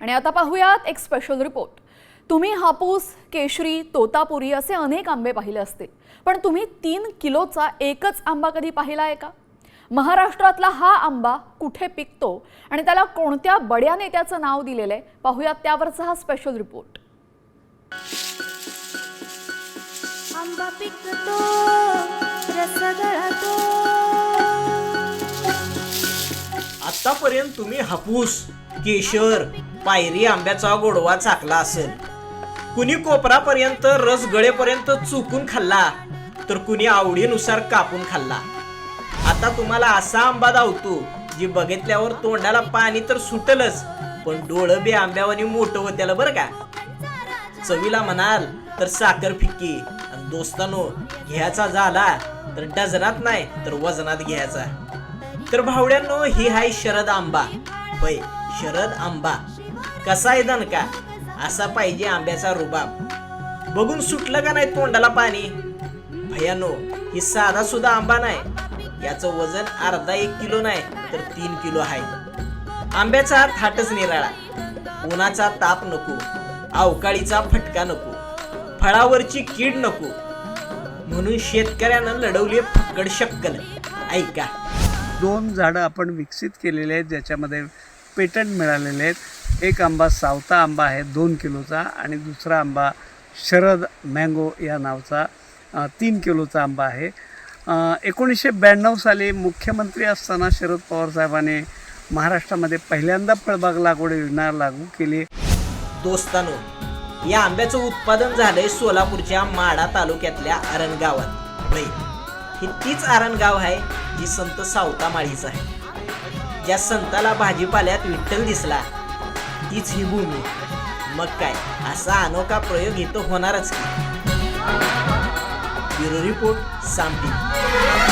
आणि आता पाहूयात एक स्पेशल रिपोर्ट। तुम्ही हापूस, केशरी, तोतापुरी असे अनेक आंबे पाहिले असतील, पण तुम्ही 3 किलोचा एकच आंबा कधी पाहिला आहे का? महाराष्ट्रातला हा आंबा कुठे पिकतो आणि त्याला कोणत्या बड्या नेत्याचं नाव दिलेलं आहे, पाहूयात त्यावरचा हा स्पेशल रिपोर्ट। आंबा पिकतो रस गळतो। आतापर्यंत तुम्ही हापूस, केशर, पायरी आंब्याचा गोडवा चाकला असेल। कुणी कोपरापर्यंत रस गळेपर्यंत चुकून खाल्ला, तर कुणी आवडीनुसार कापून खाल्ला। आता तुम्हाला असा आंबा दावतो जी बघितल्यावर तोंडाला पाणी तर सुटलच, पण डोळं बी आंब्यावानी मोठं होत्याला बरं का। चवीला म्हणाल तर साखर फिक्की, आणि दोस्तानो घ्यायचा झाला तर डझनात नाही तर वजनात घ्यायचा। तर भावड्यांनो, ही हाय शरद आंबा। होय, शरद आंबा कसा आहे दणका, असा पाहिजे आंब्याचा रुबाब। बघून सुटलं का नाही तोंडाला पाणी? भयानो, ही साधा सुद्धा आंबा नाही, याचं वजन अर्धा 1 किलो नाही तर 3 किलो आहे। आंब्याचा थाटच निराळा, उन्हाचा ताप नको, अवकाळीचा फटका नको, फळावरची कीड नको, म्हणून शेतकऱ्यानं लढवली फक्कड शक्कल। ऐका, 2 झाडं आपण विकसित केलेले आहेत ज्याच्यामध्ये पेटंट मिळालेले आहेत। एक आंबा सावता आंबा आहे 2 किलोचा, आणि दुसरा आंबा शरद मँगो या नावाचा 3 किलोचा आंबा आहे। 1992 साली मुख्यमंत्री असताना शरद पवार साहेबांनी महाराष्ट्रामध्ये पहिल्यांदा फळबाग लागवड योजना लागू केली। दोस्तानो, या आंब्याचं उत्पादन झालंय सोलापूरच्या माढा तालुक्यातल्या आरण गावात। होय, ही तीच आरण गाव आहे जी संत सावता माळीचं आहे। ज्या संताला भाजीपाल्यात विठ्ठल दिसला तीच ही भूमी। मग काय, असा अनोखा प्रयोग इथं होणारच की। ब्युरो रिपोर्ट, साम टीव्ही।